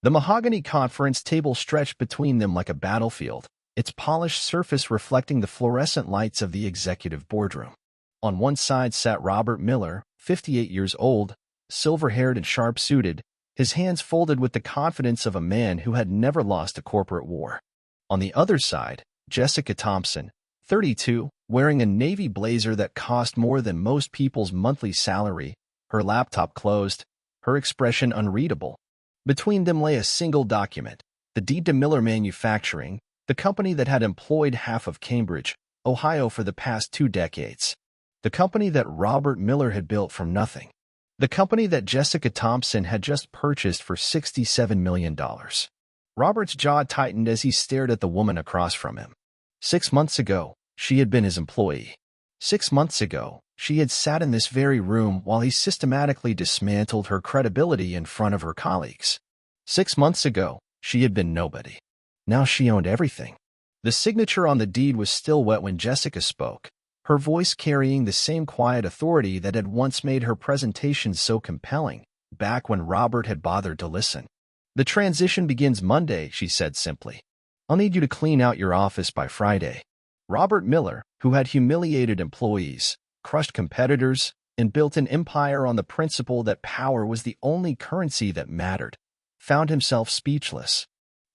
The mahogany conference table stretched between them like a battlefield, its polished surface reflecting the fluorescent lights of the executive boardroom. On one side sat Robert Miller, 58 years old, silver-haired and sharp-suited, his hands folded with the confidence of a man who had never lost a corporate war. On the other side, Jessica Thompson, 32, wearing a navy blazer that cost more than most people's monthly salary, her laptop closed, her expression unreadable. Between them lay a single document, the deed to Miller Manufacturing, the company that had employed half of Cambridge, Ohio for the past 2 decades. The company that Robert Miller had built from nothing. The company that Jessica Thompson had just purchased for $67 million. Robert's jaw tightened as he stared at the woman across from him. 6 months ago, she had been his employee. 6 months ago, she had sat in this very room while he systematically dismantled her credibility in front of her colleagues. 6 months ago, she had been nobody. Now she owned everything. The signature on the deed was still wet when Jessica spoke, her voice carrying the same quiet authority that had once made her presentation so compelling, back when Robert had bothered to listen. "The transition begins Monday," she said simply. "I'll need you to clean out your office by Friday." Robert Miller, who had humiliated employees, crushed competitors, and built an empire on the principle that power was the only currency that mattered, found himself speechless.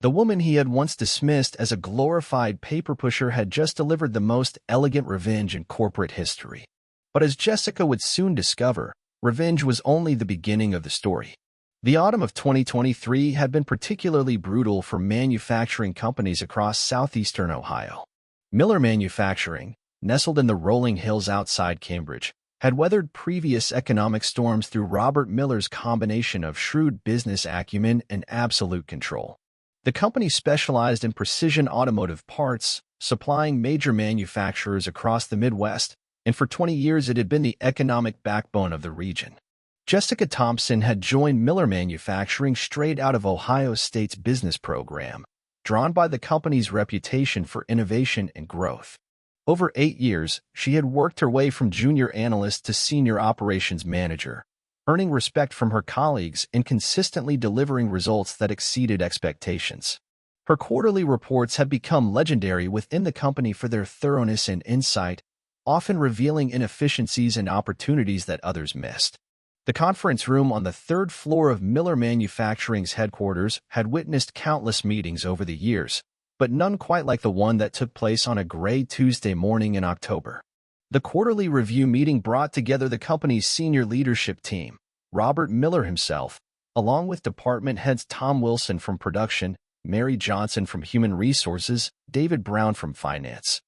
The woman he had once dismissed as a glorified paper pusher had just delivered the most elegant revenge in corporate history. But as Jessica would soon discover, revenge was only the beginning of the story. The autumn of 2023 had been particularly brutal for manufacturing companies across southeastern Ohio. Miller Manufacturing, nestled in the rolling hills outside Cambridge, had weathered previous economic storms through Robert Miller's combination of shrewd business acumen and absolute control. The company specialized in precision automotive parts, supplying major manufacturers across the Midwest, and for 20 years it had been the economic backbone of the region. Jessica Thompson had joined Miller Manufacturing straight out of Ohio State's business program, drawn by the company's reputation for innovation and growth. Over 8 years, she had worked her way from junior analyst to senior operations manager, earning respect from her colleagues and consistently delivering results that exceeded expectations. Her quarterly reports had become legendary within the company for their thoroughness and insight, often revealing inefficiencies and opportunities that others missed. The conference room on the 3rd floor of Miller Manufacturing's headquarters had witnessed countless meetings over the years, but none quite like the one that took place on a gray Tuesday morning in October. The quarterly review meeting brought together the company's senior leadership team, Robert Miller himself, along with department heads Tom Wilson from production, Mary Johnson from human resources, David Brown from finance,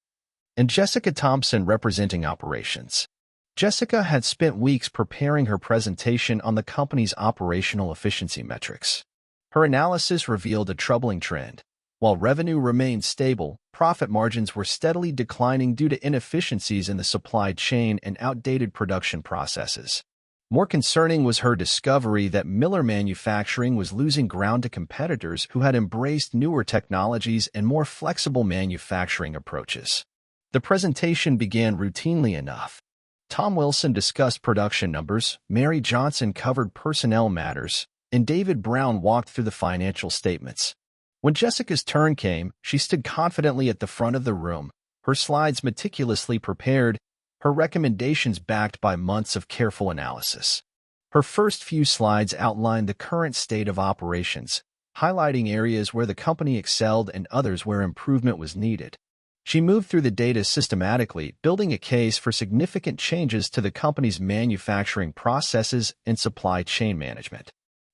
and Jessica Thompson representing operations. Jessica had spent weeks preparing her presentation on the company's operational efficiency metrics. Her analysis revealed a troubling trend. While revenue remained stable, profit margins were steadily declining due to inefficiencies in the supply chain and outdated production processes. More concerning was her discovery that Miller Manufacturing was losing ground to competitors who had embraced newer technologies and more flexible manufacturing approaches. The presentation began routinely enough. Tom Wilson discussed production numbers, Mary Johnson covered personnel matters, and David Brown walked through the financial statements. When Jessica's turn came, she stood confidently at the front of the room, her slides meticulously prepared, her recommendations backed by months of careful analysis. Her first few slides outlined the current state of operations, highlighting areas where the company excelled and others where improvement was needed. She moved through the data systematically, building a case for significant changes to the company's manufacturing processes and supply chain management.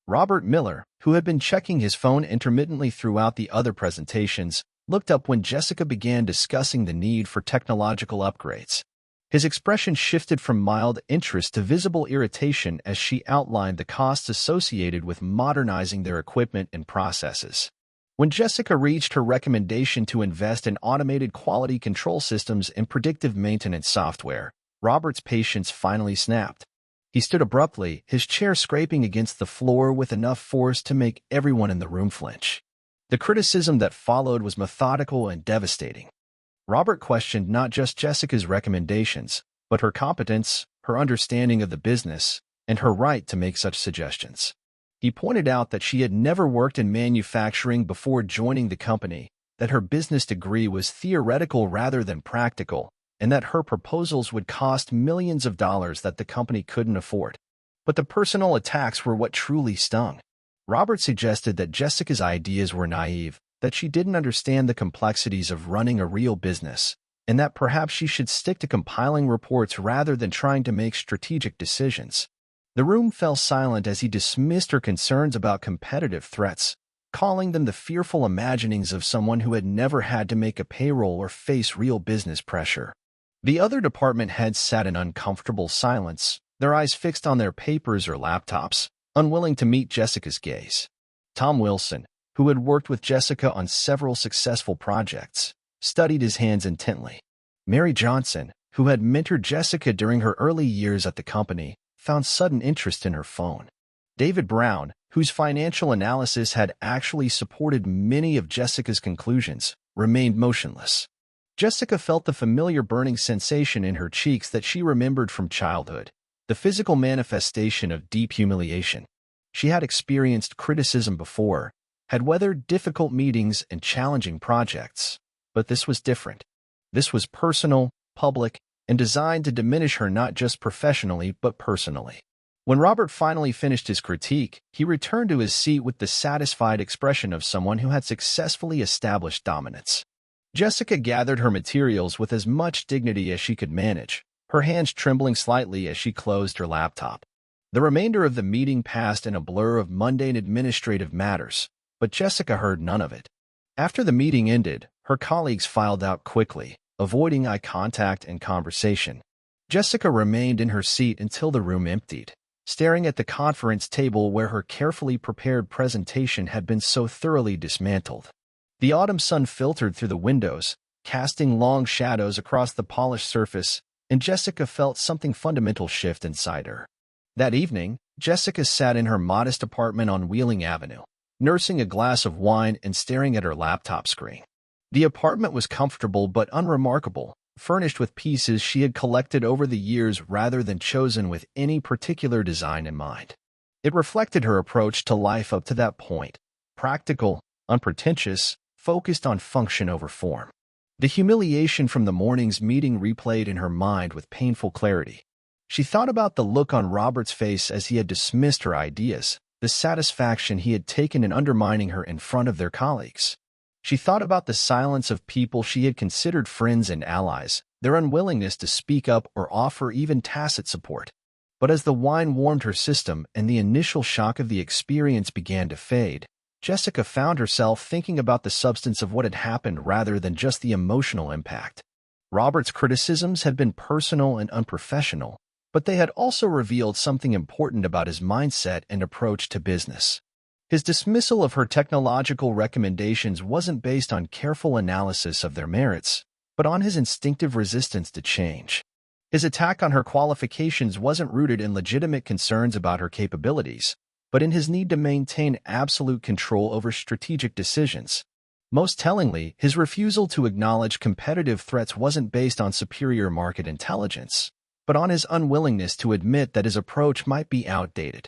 Robert Miller, who had been checking his phone intermittently throughout the other presentations, looked up when Jessica began discussing the need for technological upgrades. His expression shifted from mild interest to visible irritation as she outlined the costs associated with modernizing their equipment and processes. When Jessica reached her recommendation to invest in automated quality control systems and predictive maintenance software, Robert's patience finally snapped. He stood abruptly, his chair scraping against the floor with enough force to make everyone in the room flinch. The criticism that followed was methodical and devastating. Robert questioned not just Jessica's recommendations, but her competence, her understanding of the business, and her right to make such suggestions. He pointed out that she had never worked in manufacturing before joining the company, that her business degree was theoretical rather than practical, and that her proposals would cost millions of dollars that the company couldn't afford. But the personal attacks were what truly stung. Robert suggested that Jessica's ideas were naive, that she didn't understand the complexities of running a real business, and that perhaps she should stick to compiling reports rather than trying to make strategic decisions. The room fell silent as he dismissed her concerns about competitive threats, calling them the fearful imaginings of someone who had never had to make a payroll or face real business pressure. The other department heads sat in uncomfortable silence, their eyes fixed on their papers or laptops, unwilling to meet Jessica's gaze. Tom Wilson, who had worked with Jessica on several successful projects, studied his hands intently. Mary Johnson, who had mentored Jessica during her early years at the company, found sudden interest in her phone. David Brown, whose financial analysis had actually supported many of Jessica's conclusions, remained motionless. Jessica felt the familiar burning sensation in her cheeks that she remembered from childhood, the physical manifestation of deep humiliation. She had experienced criticism before, had weathered difficult meetings and challenging projects, but this was different. This was personal, public, and designed to diminish her not just professionally but personally. When Robert finally finished his critique, he returned to his seat with the satisfied expression of someone who had successfully established dominance. Jessica gathered her materials with as much dignity as she could manage, her hands trembling slightly as she closed her laptop. The remainder of the meeting passed in a blur of mundane administrative matters, but Jessica heard none of it. After the meeting ended, her colleagues filed out quickly, avoiding eye contact and conversation. Jessica remained in her seat until the room emptied, staring at the conference table where her carefully prepared presentation had been so thoroughly dismantled. The autumn sun filtered through the windows, casting long shadows across the polished surface, and Jessica felt something fundamental shift inside her. That evening, Jessica sat in her modest apartment on Wheeling Avenue, nursing a glass of wine and staring at her laptop screen. The apartment was comfortable but unremarkable, furnished with pieces she had collected over the years rather than chosen with any particular design in mind. It reflected her approach to life up to that point: practical, unpretentious, focused on function over form. The humiliation from the morning's meeting replayed in her mind with painful clarity. She thought about the look on Robert's face as he had dismissed her ideas, the satisfaction he had taken in undermining her in front of their colleagues. She thought about the silence of people she had considered friends and allies, their unwillingness to speak up or offer even tacit support. But as the wine warmed her system and the initial shock of the experience began to fade, Jessica found herself thinking about the substance of what had happened rather than just the emotional impact. Robert's criticisms had been personal and unprofessional, but they had also revealed something important about his mindset and approach to business. His dismissal of her technological recommendations wasn't based on careful analysis of their merits, but on his instinctive resistance to change. His attack on her qualifications wasn't rooted in legitimate concerns about her capabilities, but in his need to maintain absolute control over strategic decisions. Most tellingly, his refusal to acknowledge competitive threats wasn't based on superior market intelligence, but on his unwillingness to admit that his approach might be outdated.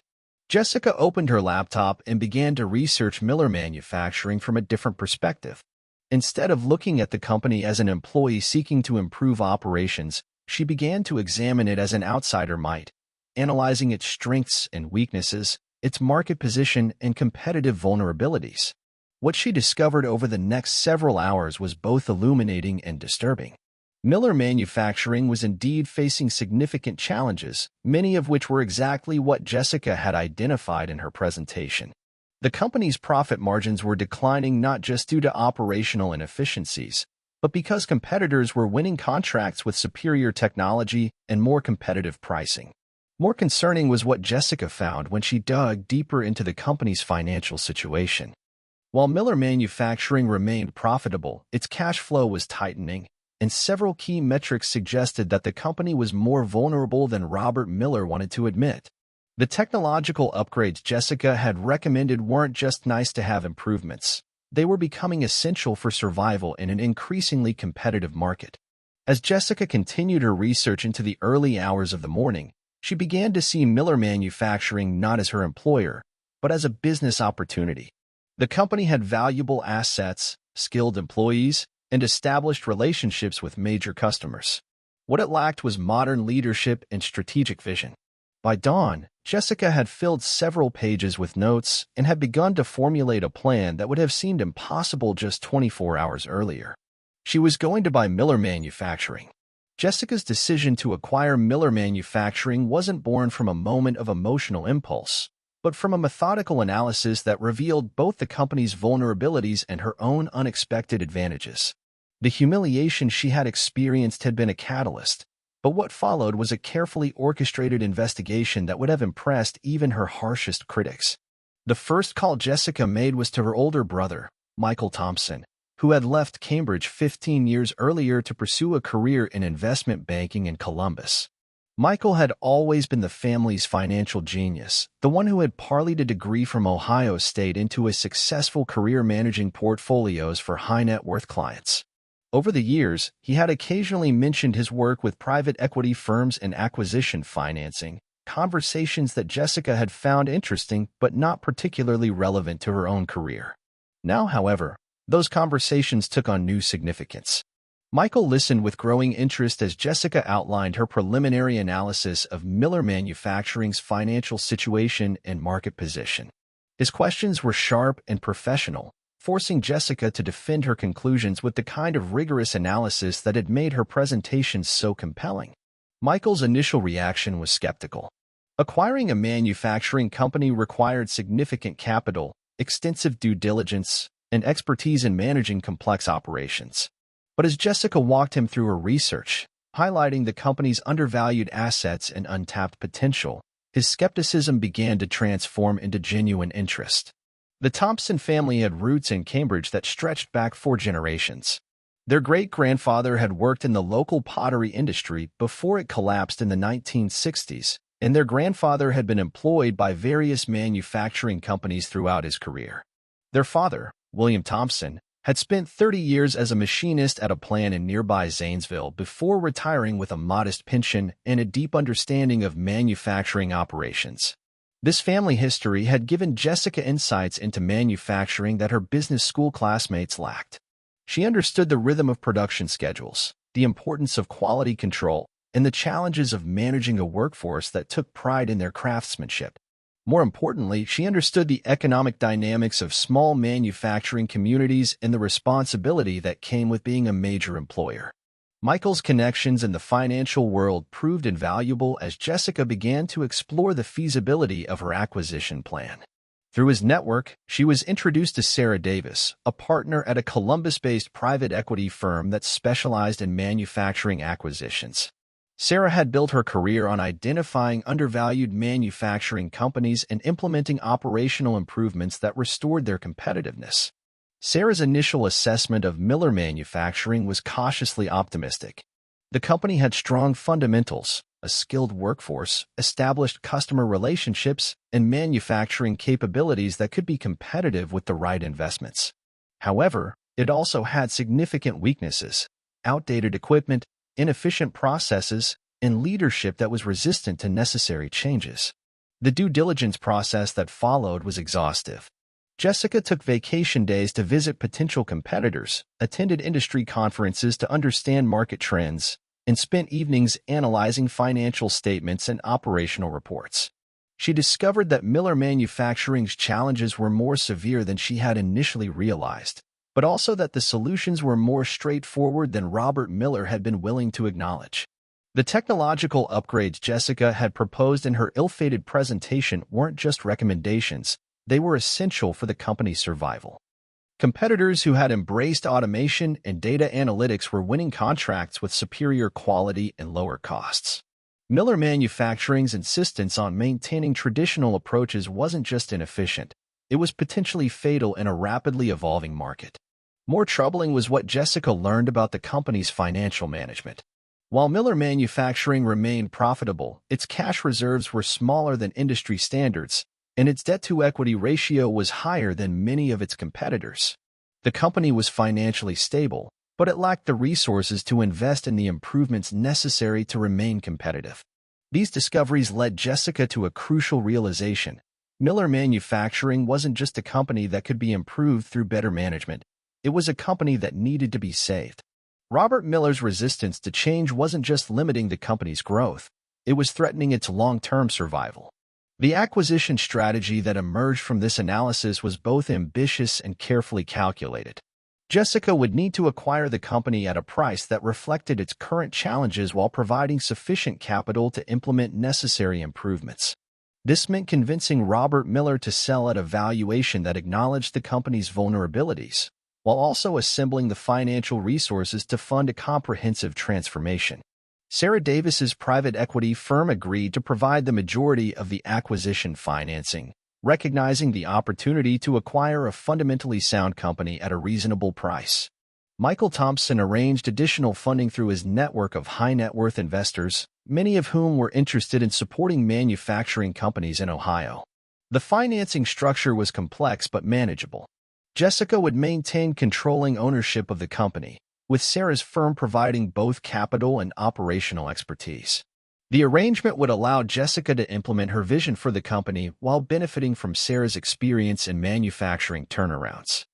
Jessica opened her laptop and began to research Miller Manufacturing from a different perspective. Instead of looking at the company as an employee seeking to improve operations, she began to examine it as an outsider might, analyzing its strengths and weaknesses, its market position and competitive vulnerabilities. What she discovered over the next several hours was both illuminating and disturbing. Miller Manufacturing was indeed facing significant challenges, many of which were exactly what Jessica had identified in her presentation. The company's profit margins were declining not just due to operational inefficiencies, but because competitors were winning contracts with superior technology and more competitive pricing. More concerning was what Jessica found when she dug deeper into the company's financial situation. While Miller Manufacturing remained profitable, its cash flow was tightening, and several key metrics suggested that the company was more vulnerable than Robert Miller wanted to admit. The technological upgrades Jessica had recommended weren't just nice-to-have improvements. They were becoming essential for survival in an increasingly competitive market. As Jessica continued her research into the early hours of the morning, she began to see Miller Manufacturing not as her employer, but but as a business opportunity. The company had valuable assets, skilled employees, and established relationships with major customers. What it lacked was modern leadership and strategic vision. By dawn, Jessica had filled several pages with notes and had begun to formulate a plan that would have seemed impossible just 24 hours earlier. She was going to buy Miller Manufacturing. Jessica's decision to acquire Miller Manufacturing wasn't born from a moment of emotional impulse, but from a methodical analysis that revealed both the company's vulnerabilities and her own unexpected advantages. The humiliation she had experienced had been a catalyst, but what followed was a carefully orchestrated investigation that would have impressed even her harshest critics. The first call Jessica made was to her older brother, Michael Thompson, who had left Cambridge 15 years earlier to pursue a career in investment banking in Columbus. Michael had always been the family's financial genius, the one who had parlayed a degree from Ohio State into a successful career managing portfolios for high-net-worth clients. Over the years, he had occasionally mentioned his work with private equity firms and acquisition financing, conversations that Jessica had found interesting but not particularly relevant to her own career. Now, however, those conversations took on new significance. Michael listened with growing interest as Jessica outlined her preliminary analysis of Miller Manufacturing's financial situation and market position. His questions were sharp and professional, forcing Jessica to defend her conclusions with the kind of rigorous analysis that had made her presentations so compelling. Michael's initial reaction was skeptical. Acquiring a manufacturing company required significant capital, extensive due diligence, and expertise in managing complex operations. But as Jessica walked him through her research, highlighting the company's undervalued assets and untapped potential, his skepticism began to transform into genuine interest. The Thompson family had roots in Cambridge that stretched back 4 generations. Their great-grandfather had worked in the local pottery industry before it collapsed in the 1960s, and their grandfather had been employed by various manufacturing companies throughout his career. Their father, William Thompson, had spent 30 years as a machinist at a plant in nearby Zanesville before retiring with a modest pension and a deep understanding of manufacturing operations. This family history had given Jessica insights into manufacturing that her business school classmates lacked. She understood the rhythm of production schedules, the importance of quality control, and the challenges of managing a workforce that took pride in their craftsmanship. More importantly, she understood the economic dynamics of small manufacturing communities and the responsibility that came with being a major employer. Michael's connections in the financial world proved invaluable as Jessica began to explore the feasibility of her acquisition plan. Through his network, she was introduced to Sarah Davis, a partner at a Columbus-based private equity firm that specialized in manufacturing acquisitions. Sarah had built her career on identifying undervalued manufacturing companies and implementing operational improvements that restored their competitiveness. Sarah's initial assessment of Miller Manufacturing was cautiously optimistic. The company had strong fundamentals, a skilled workforce, established customer relationships, and manufacturing capabilities that could be competitive with the right investments. However, it also had significant weaknesses: outdated equipment, inefficient processes, and leadership that was resistant to necessary changes. The due diligence process that followed was exhaustive. Jessica took vacation days to visit potential competitors, attended industry conferences to understand market trends, and spent evenings analyzing financial statements and operational reports. She discovered that Miller Manufacturing's challenges were more severe than she had initially realized, but also that the solutions were more straightforward than Robert Miller had been willing to acknowledge. The technological upgrades Jessica had proposed in her ill-fated presentation weren't just recommendations, they were essential for the company's survival. Competitors who had embraced automation and data analytics were winning contracts with superior quality and lower costs. Miller Manufacturing's insistence on maintaining traditional approaches wasn't just inefficient, it was potentially fatal in a rapidly evolving market. More troubling was what Jessica learned about the company's financial management. While Miller Manufacturing remained profitable, its cash reserves were smaller than industry standards, and its debt-to-equity ratio was higher than many of its competitors. The company was financially stable, but it lacked the resources to invest in the improvements necessary to remain competitive. These discoveries led Jessica to a crucial realization: Miller Manufacturing wasn't just a company that could be improved through better management. It was a company that needed to be saved. Robert Miller's resistance to change wasn't just limiting the company's growth. It was threatening its long-term survival. The acquisition strategy that emerged from this analysis was both ambitious and carefully calculated. Jessica would need to acquire the company at a price that reflected its current challenges while providing sufficient capital to implement necessary improvements. This meant convincing Robert Miller to sell at a valuation that acknowledged the company's vulnerabilities, while also assembling the financial resources to fund a comprehensive transformation. Sarah Davis's private equity firm agreed to provide the majority of the acquisition financing, recognizing the opportunity to acquire a fundamentally sound company at a reasonable price. Michael Thompson arranged additional funding through his network of high-net-worth investors, many of whom were interested in supporting manufacturing companies in Ohio. The financing structure was complex but manageable. Jessica would maintain controlling ownership of the company, with Sarah's firm providing both capital and operational expertise. The arrangement would allow Jessica to implement her vision for the company while benefiting from Sarah's experience in manufacturing turnarounds.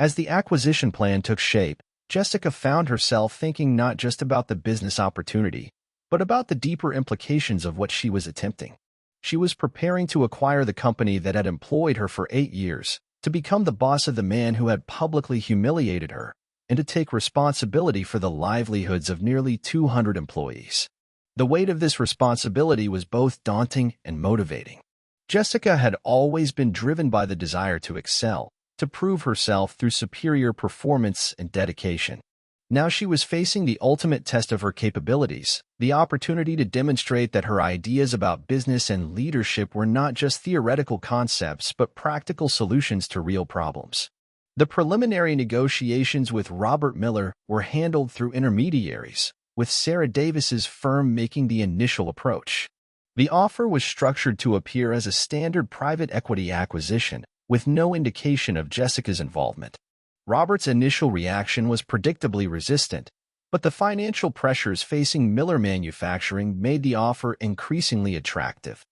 As the acquisition plan took shape, Jessica found herself thinking not just about the business opportunity, but about the deeper implications of what she was attempting. She was preparing to acquire the company that had employed her for 8 years, to become the boss of the man who had publicly humiliated her, and to take responsibility for the livelihoods of nearly 200 employees. The weight of this responsibility was both daunting and motivating. Jessica had always been driven by the desire to excel, to prove herself through superior performance and dedication. Now she was facing the ultimate test of her capabilities, the opportunity to demonstrate that her ideas about business and leadership were not just theoretical concepts but practical solutions to real problems. The preliminary negotiations with Robert Miller were handled through intermediaries, with Sarah Davis's firm making the initial approach. The offer was structured to appear as a standard private equity acquisition, with no indication of Jessica's involvement. Robert's initial reaction was predictably resistant, but the financial pressures facing Miller Manufacturing made the offer increasingly attractive.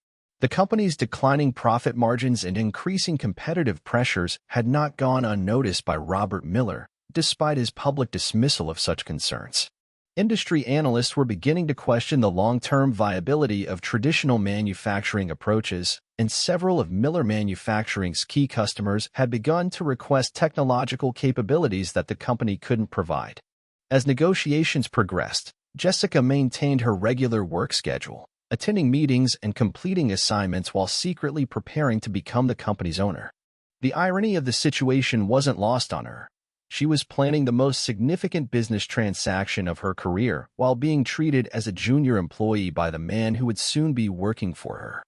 The company's declining profit margins and increasing competitive pressures had not gone unnoticed by Robert Miller, despite his public dismissal of such concerns. Industry analysts were beginning to question the long-term viability of traditional manufacturing approaches, and several of Miller Manufacturing's key customers had begun to request technological capabilities that the company couldn't provide. As negotiations progressed, Jessica maintained her regular work schedule, attending meetings and completing assignments while secretly preparing to become the company's owner. The irony of the situation wasn't lost on her. She was planning the most significant business transaction of her career while being treated as a junior employee by the man who would soon be working for her.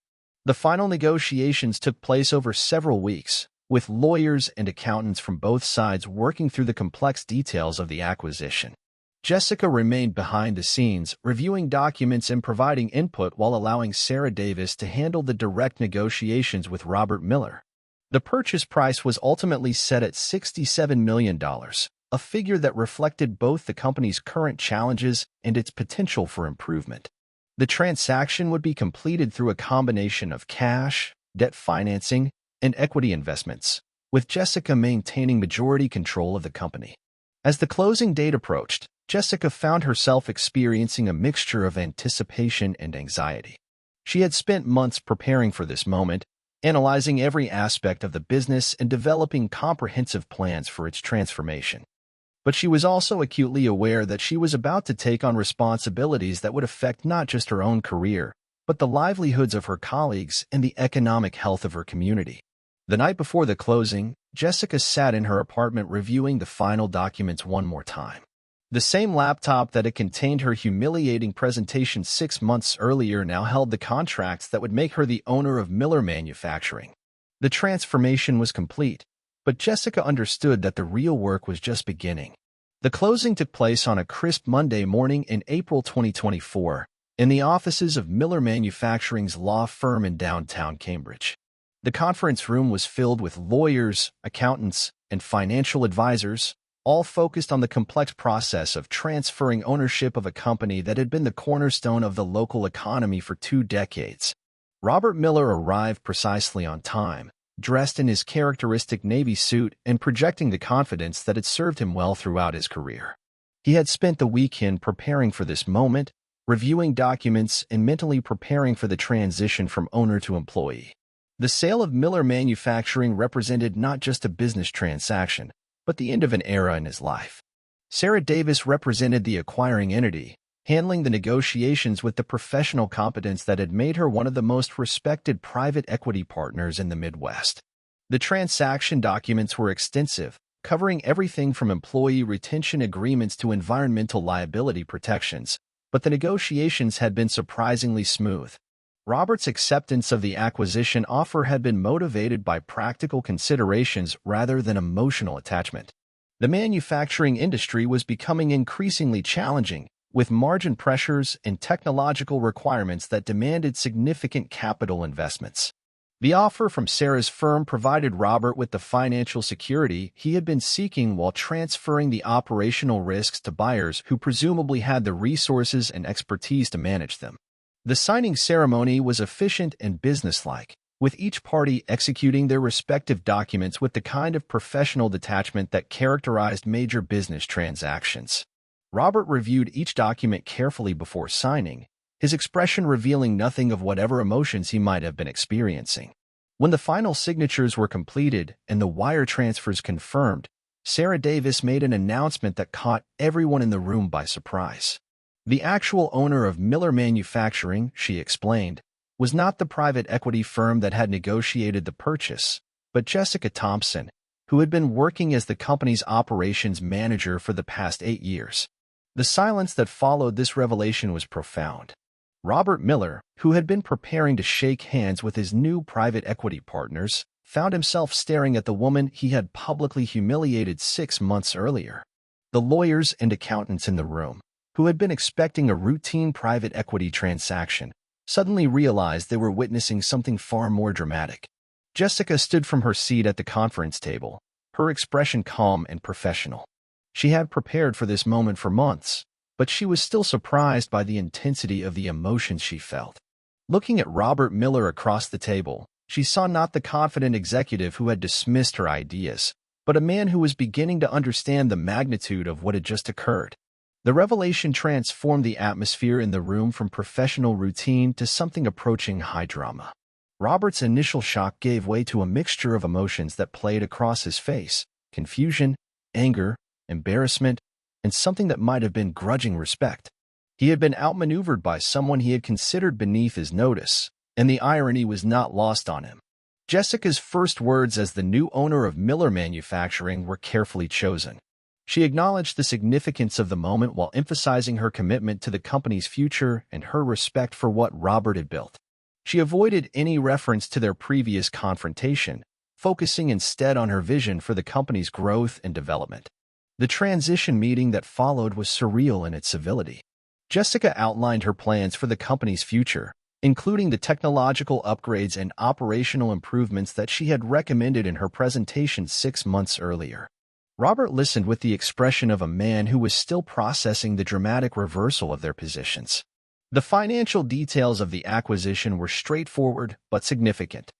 The final negotiations took place over several weeks, with lawyers and accountants from both sides working through the complex details of the acquisition. Jessica remained behind the scenes, reviewing documents and providing input while allowing Sarah Davis to handle the direct negotiations with Robert Miller. The purchase price was ultimately set at $67 million, a figure that reflected both the company's current challenges and its potential for improvement. The transaction would be completed through a combination of cash, debt financing, and equity investments, with Jessica maintaining majority control of the company. As the closing date approached, Jessica found herself experiencing a mixture of anticipation and anxiety. She had spent months preparing for this moment, analyzing every aspect of the business and developing comprehensive plans for its transformation. But she was also acutely aware that she was about to take on responsibilities that would affect not just her own career, but the livelihoods of her colleagues and the economic health of her community. The night before the closing, Jessica sat in her apartment reviewing the final documents one more time. The same laptop that had contained her humiliating presentation 6 months earlier now held the contracts that would make her the owner of Miller Manufacturing. The transformation was complete, but Jessica understood that the real work was just beginning. The closing took place on a crisp Monday morning in April 2024, in the offices of Miller Manufacturing's law firm in downtown Cambridge. The conference room was filled with lawyers, accountants, and financial advisors, all focused on the complex process of transferring ownership of a company that had been the cornerstone of the local economy for 2 decades. Robert Miller arrived precisely on time, dressed in his characteristic Navy suit and projecting the confidence that had served him well throughout his career. He had spent the weekend preparing for this moment, reviewing documents and mentally preparing for the transition from owner to employee. The sale of Miller Manufacturing represented not just a business transaction, but the end of an era in his life. Sarah Davis represented the acquiring entity, handling the negotiations with the professional competence that had made her one of the most respected private equity partners in the Midwest. The transaction documents were extensive, covering everything from employee retention agreements to environmental liability protections, but the negotiations had been surprisingly smooth. Robert's acceptance of the acquisition offer had been motivated by practical considerations rather than emotional attachment. The manufacturing industry was becoming increasingly challenging, with margin pressures and technological requirements that demanded significant capital investments. The offer from Sarah's firm provided Robert with the financial security he had been seeking while transferring the operational risks to buyers who presumably had the resources and expertise to manage them. The signing ceremony was efficient and businesslike, with each party executing their respective documents with the kind of professional detachment that characterized major business transactions. Robert reviewed each document carefully before signing, his expression revealing nothing of whatever emotions he might have been experiencing. When the final signatures were completed and the wire transfers confirmed, Sarah Davis made an announcement that caught everyone in the room by surprise. The actual owner of Miller Manufacturing, she explained, was not the private equity firm that had negotiated the purchase, but Jessica Thompson, who had been working as the company's operations manager for the past 8 years. The silence that followed this revelation was profound. Robert Miller, who had been preparing to shake hands with his new private equity partners, found himself staring at the woman he had publicly humiliated 6 months earlier. The lawyers and accountants in the room, who had been expecting a routine private equity transaction, suddenly realized they were witnessing something far more dramatic. Jessica stood from her seat at the conference table, her expression calm and professional. She had prepared for this moment for months, but she was still surprised by the intensity of the emotions she felt. Looking at Robert Miller across the table, she saw not the confident executive who had dismissed her ideas, but a man who was beginning to understand the magnitude of what had just occurred. The revelation transformed the atmosphere in the room from professional routine to something approaching high drama. Robert's initial shock gave way to a mixture of emotions that played across his face: confusion, anger, embarrassment, and something that might have been grudging respect. He had been outmaneuvered by someone he had considered beneath his notice, and the irony was not lost on him. Jessica's first words as the new owner of Miller Manufacturing were carefully chosen. She acknowledged the significance of the moment while emphasizing her commitment to the company's future and her respect for what Robert had built. She avoided any reference to their previous confrontation, focusing instead on her vision for the company's growth and development. The transition meeting that followed was surreal in its civility. Jessica outlined her plans for the company's future, including the technological upgrades and operational improvements that she had recommended in her presentation 6 months earlier. Robert listened with the expression of a man who was still processing the dramatic reversal of their positions. The financial details of the acquisition were straightforward but significant.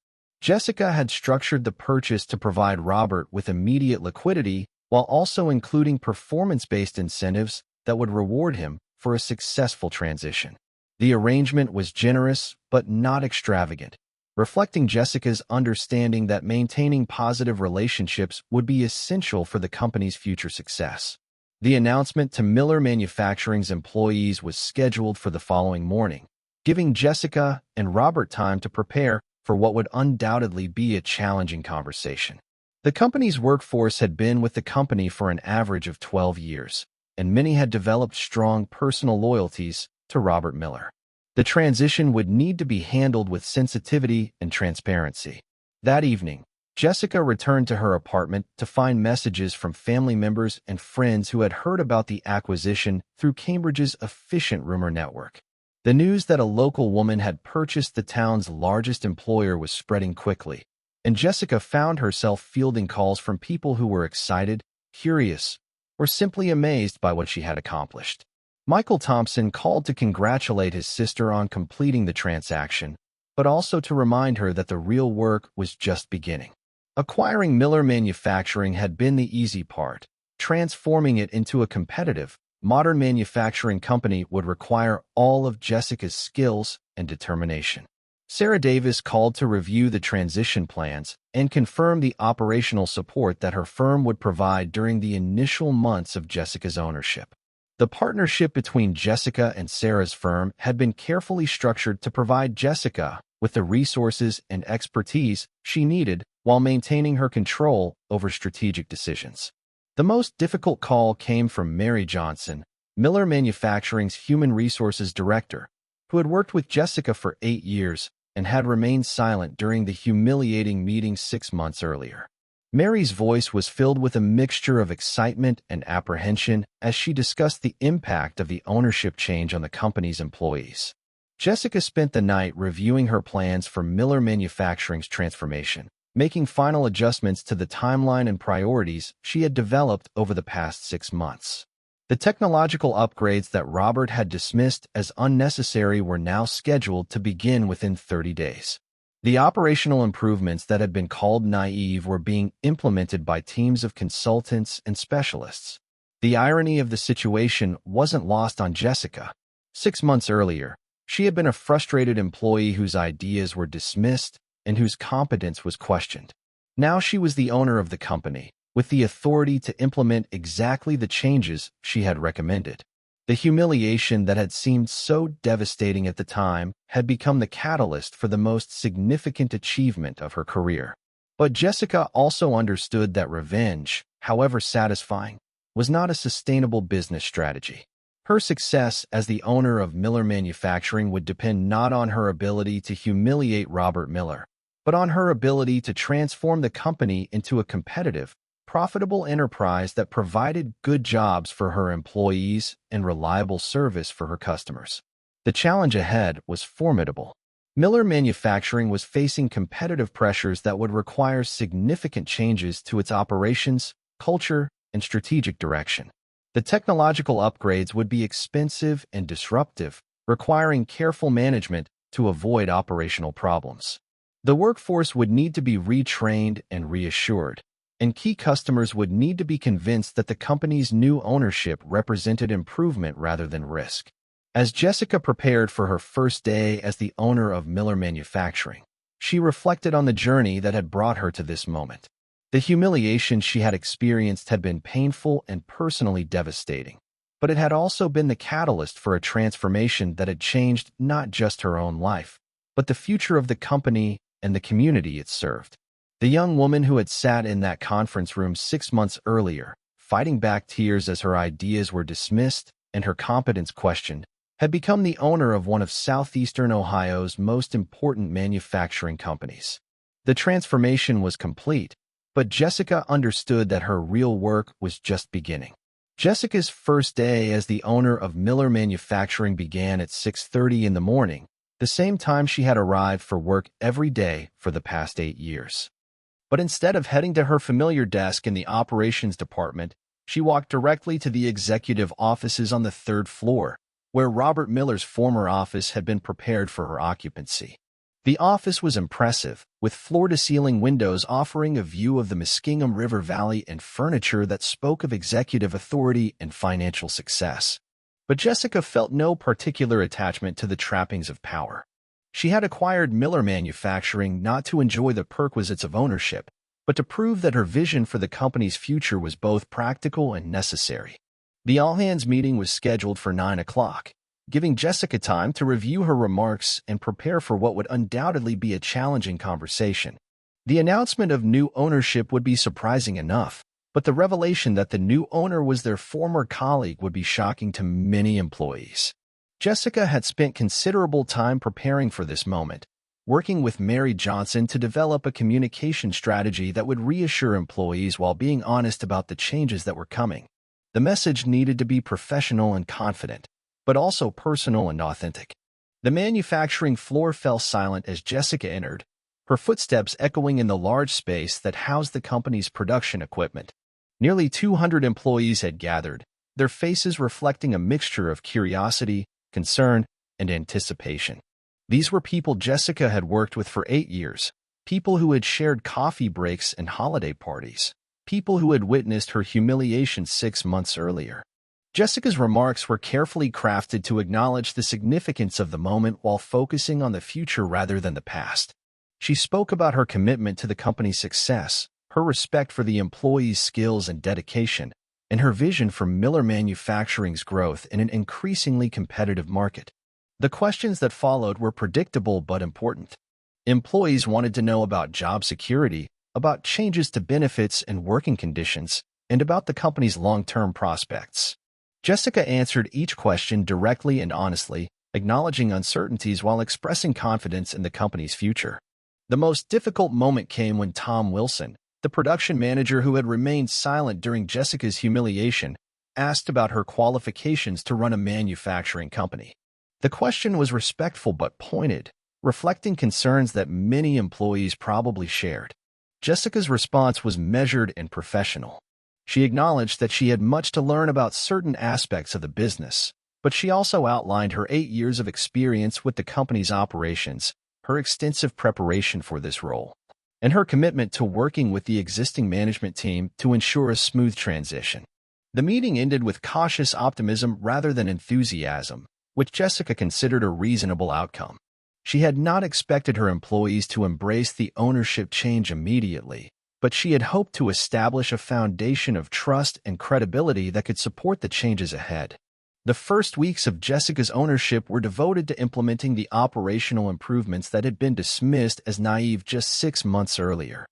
Jessica had structured the purchase to provide Robert with immediate liquidity while also including performance-based incentives that would reward him for a successful transition. The arrangement was generous but not extravagant, reflecting Jessica's understanding that maintaining positive relationships would be essential for the company's future success. The announcement to Miller Manufacturing's employees was scheduled for the following morning, giving Jessica and Robert time to prepare for what would undoubtedly be a challenging conversation. The company's workforce had been with the company for an average of 12 years, and many had developed strong personal loyalties to Robert Miller. The transition would need to be handled with sensitivity and transparency. That evening, Jessica returned to her apartment to find messages from family members and friends who had heard about the acquisition through Cambridge's efficient rumor network. The news that a local woman had purchased the town's largest employer was spreading quickly, and Jessica found herself fielding calls from people who were excited, curious, or simply amazed by what she had accomplished. Michael Thompson called to congratulate his sister on completing the transaction, but also to remind her that the real work was just beginning. Acquiring Miller Manufacturing had been the easy part. Transforming it into a competitive, modern manufacturing company would require all of Jessica's skills and determination. Sarah Davis called to review the transition plans and confirm the operational support that her firm would provide during the initial months of Jessica's ownership. The partnership between Jessica and Sarah's firm had been carefully structured to provide Jessica with the resources and expertise she needed while maintaining her control over strategic decisions. The most difficult call came from Mary Johnson, Miller Manufacturing's Human Resources Director, who had worked with Jessica for 8 years and had remained silent during the humiliating meeting 6 months earlier. Mary's voice was filled with a mixture of excitement and apprehension as she discussed the impact of the ownership change on the company's employees. Jessica spent the night reviewing her plans for Miller Manufacturing's transformation, making final adjustments to the timeline and priorities she had developed over the past 6 months. The technological upgrades that Robert had dismissed as unnecessary were now scheduled to begin within 30 days. The operational improvements that had been called naive were being implemented by teams of consultants and specialists. The irony of the situation wasn't lost on Jessica. 6 months earlier, she had been a frustrated employee whose ideas were dismissed and whose competence was questioned. Now she was the owner of the company, with the authority to implement exactly the changes she had recommended. The humiliation that had seemed so devastating at the time had become the catalyst for the most significant achievement of her career. But Jessica also understood that revenge, however satisfying, was not a sustainable business strategy. Her success as the owner of Miller Manufacturing would depend not on her ability to humiliate Robert Miller, but on her ability to transform the company into a competitive, profitable enterprise that provided good jobs for her employees and reliable service for her customers. The challenge ahead was formidable. Miller Manufacturing was facing competitive pressures that would require significant changes to its operations, culture, and strategic direction. The technological upgrades would be expensive and disruptive, requiring careful management to avoid operational problems. The workforce would need to be retrained and reassured, and key customers would need to be convinced that the company's new ownership represented improvement rather than risk. As Jessica prepared for her first day as the owner of Miller Manufacturing, she reflected on the journey that had brought her to this moment. The humiliation she had experienced had been painful and personally devastating, but it had also been the catalyst for a transformation that had changed not just her own life, but the future of the company and the community it served. The young woman who had sat in that conference room 6 months earlier, fighting back tears as her ideas were dismissed and her competence questioned, had become the owner of one of southeastern Ohio's most important manufacturing companies. The transformation was complete, but Jessica understood that her real work was just beginning. Jessica's first day as the owner of Miller Manufacturing began at 6:30 in the morning, the same time she had arrived for work every day for the past 8 years. But instead of heading to her familiar desk in the operations department, she walked directly to the executive offices on the 3rd floor, where Robert Miller's former office had been prepared for her occupancy. The office was impressive, with floor-to-ceiling windows offering a view of the Muskingum River Valley and furniture that spoke of executive authority and financial success. But Jessica felt no particular attachment to the trappings of power. She had acquired Miller Manufacturing not to enjoy the perquisites of ownership, but to prove that her vision for the company's future was both practical and necessary. The all-hands meeting was scheduled for 9 o'clock, giving Jessica time to review her remarks and prepare for what would undoubtedly be a challenging conversation. The announcement of new ownership would be surprising enough, but the revelation that the new owner was their former colleague would be shocking to many employees. Jessica had spent considerable time preparing for this moment, working with Mary Johnson to develop a communication strategy that would reassure employees while being honest about the changes that were coming. The message needed to be professional and confident, but also personal and authentic. The manufacturing floor fell silent as Jessica entered, her footsteps echoing in the large space that housed the company's production equipment. Nearly 200 employees had gathered, their faces reflecting a mixture of curiosity, concern, and anticipation. These were people Jessica had worked with for 8 years, people who had shared coffee breaks and holiday parties, people who had witnessed her humiliation 6 months earlier. Jessica's remarks were carefully crafted to acknowledge the significance of the moment while focusing on the future rather than the past. She spoke about her commitment to the company's success, her respect for the employees' skills and dedication, and her vision for Miller Manufacturing's growth in an increasingly competitive market. The questions that followed were predictable but important. Employees wanted to know about job security, about changes to benefits and working conditions, and about the company's long-term prospects. Jessica answered each question directly and honestly, acknowledging uncertainties while expressing confidence in the company's future. The most difficult moment came when Tom Wilson, the production manager who had remained silent during Jessica's humiliation, asked about her qualifications to run a manufacturing company. The question was respectful but pointed, reflecting concerns that many employees probably shared. Jessica's response was measured and professional. She acknowledged that she had much to learn about certain aspects of the business, but she also outlined her 8 years of experience with the company's operations, her extensive preparation for this role, and her commitment to working with the existing management team to ensure a smooth transition. The meeting ended with cautious optimism rather than enthusiasm, which Jessica considered a reasonable outcome. She had not expected her employees to embrace the ownership change immediately, but she had hoped to establish a foundation of trust and credibility that could support the changes ahead. The first weeks of Jessica's ownership were devoted to implementing the operational improvements that had been dismissed as naive just 6 months earlier.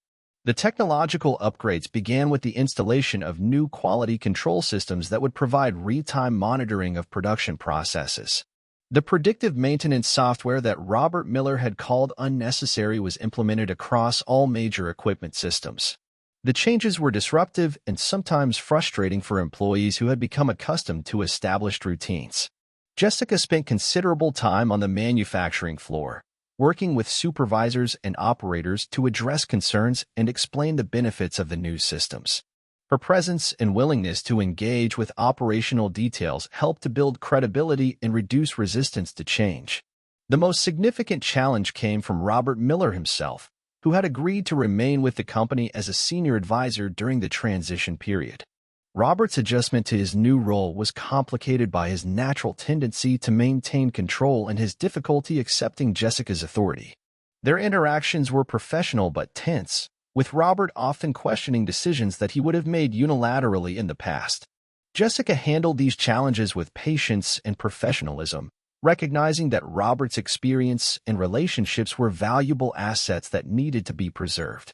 The technological upgrades began with the installation of new quality control systems that would provide real-time monitoring of production processes. The predictive maintenance software that Robert Miller had called unnecessary was implemented across all major equipment systems. The changes were disruptive and sometimes frustrating for employees who had become accustomed to established routines. Jessica spent considerable time on the manufacturing floor, working with supervisors and operators to address concerns and explain the benefits of the new systems. Her presence and willingness to engage with operational details helped to build credibility and reduce resistance to change. The most significant challenge came from Robert Miller himself, who had agreed to remain with the company as a senior advisor during the transition period. Robert's adjustment to his new role was complicated by his natural tendency to maintain control and his difficulty accepting Jessica's authority. Their interactions were professional but tense, with Robert often questioning decisions that he would have made unilaterally in the past. Jessica handled these challenges with patience and professionalism, recognizing that Robert's experience and relationships were valuable assets that needed to be preserved.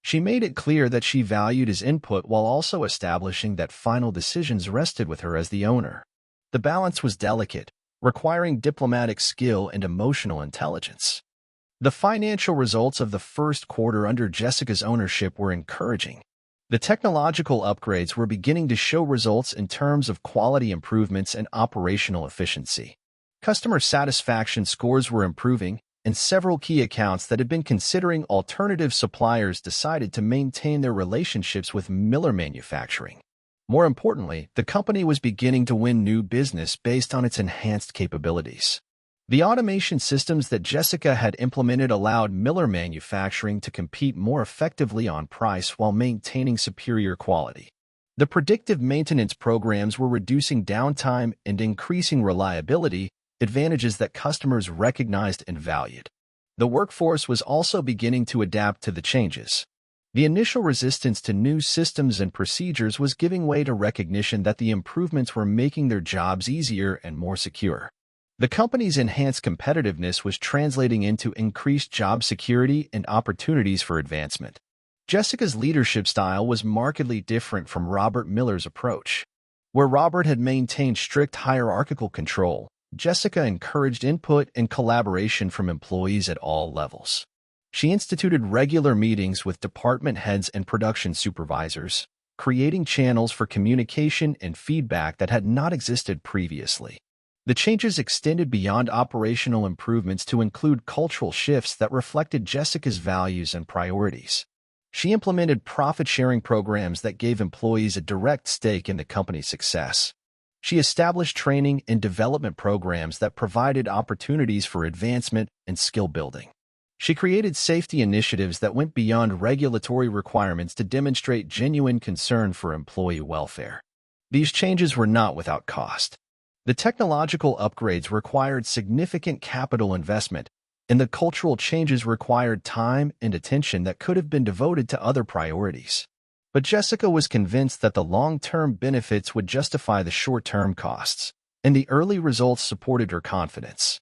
She made it clear that she valued his input while also establishing that final decisions rested with her as the owner. The balance was delicate, requiring diplomatic skill and emotional intelligence. The financial results of the first quarter under Jessica's ownership were encouraging. The technological upgrades were beginning to show results in terms of quality improvements and operational efficiency. Customer satisfaction scores were improving, and several key accounts that had been considering alternative suppliers decided to maintain their relationships with Miller Manufacturing. More importantly, the company was beginning to win new business based on its enhanced capabilities. The automation systems that Jessica had implemented allowed Miller Manufacturing to compete more effectively on price while maintaining superior quality. The predictive maintenance programs were reducing downtime and increasing reliability, advantages that customers recognized and valued. The workforce was also beginning to adapt to the changes. The initial resistance to new systems and procedures was giving way to recognition that the improvements were making their jobs easier and more secure. The company's enhanced competitiveness was translating into increased job security and opportunities for advancement. Jessica's leadership style was markedly different from Robert Miller's approach. Where Robert had maintained strict hierarchical control, Jessica encouraged input and collaboration from employees at all levels. She instituted regular meetings with department heads and production supervisors, creating channels for communication and feedback that had not existed previously. The changes extended beyond operational improvements to include cultural shifts that reflected Jessica's values and priorities. She implemented profit-sharing programs that gave employees a direct stake in the company's success. She established training and development programs that provided opportunities for advancement and skill building. She created safety initiatives that went beyond regulatory requirements to demonstrate genuine concern for employee welfare. These changes were not without cost. The technological upgrades required significant capital investment, and the cultural changes required time and attention that could have been devoted to other priorities. But Jessica was convinced that the long-term benefits would justify the short-term costs, and the early results supported her confidence.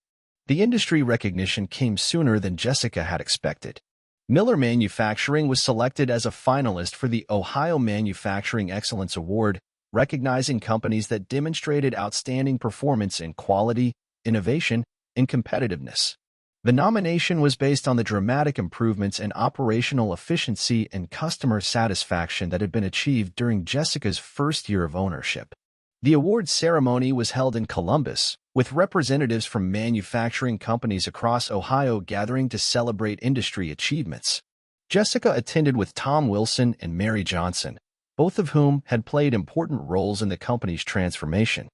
The industry recognition came sooner than Jessica had expected. Miller Manufacturing was selected as a finalist for the Ohio Manufacturing Excellence Award, recognizing companies that demonstrated outstanding performance in quality, innovation, and competitiveness. The nomination was based on the dramatic improvements in operational efficiency and customer satisfaction that had been achieved during Jessica's first year of ownership. The award ceremony was held in Columbus, with representatives from manufacturing companies across Ohio gathering to celebrate industry achievements. Jessica attended with Tom Wilson and Mary Johnson, both of whom had played important roles in the company's transformation.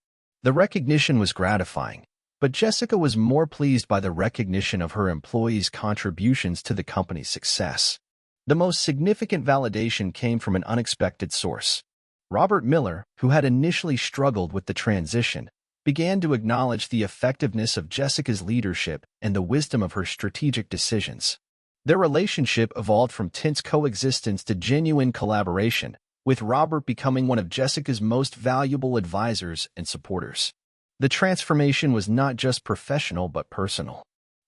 The recognition was gratifying, but Jessica was more pleased by the recognition of her employees' contributions to the company's success. The most significant validation came from an unexpected source. Robert Miller, who had initially struggled with the transition, began to acknowledge the effectiveness of Jessica's leadership and the wisdom of her strategic decisions. Their relationship evolved from tense coexistence to genuine collaboration, with Robert becoming one of Jessica's most valuable advisors and supporters. The transformation was not just professional but personal.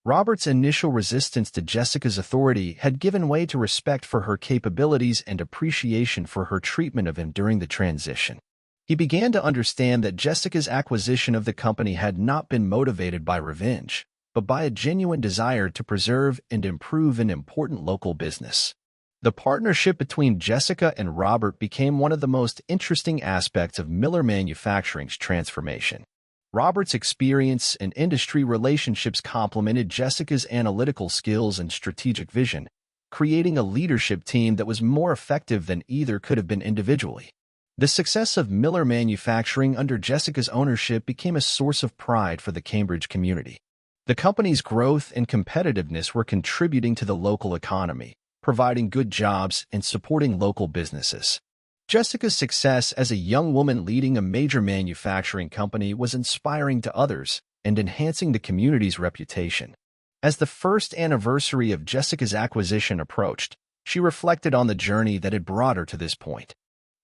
Robert's initial resistance to Jessica's authority had given way to respect for her capabilities and appreciation for her treatment of him during the transition. He began to understand that Jessica's acquisition of the company had not been motivated by revenge, but by a genuine desire to preserve and improve an important local business. The partnership between Jessica and Robert became one of the most interesting aspects of Miller Manufacturing's transformation. Robert's experience and industry relationships complemented Jessica's analytical skills and strategic vision, creating a leadership team that was more effective than either could have been individually. The success of Miller Manufacturing under Jessica's ownership became a source of pride for the Cambridge community. The company's growth and competitiveness were contributing to the local economy, providing good jobs and supporting local businesses. Jessica's success as a young woman leading a major manufacturing company was inspiring to others and enhancing the community's reputation. As the first anniversary of Jessica's acquisition approached, she reflected on the journey that had brought her to this point.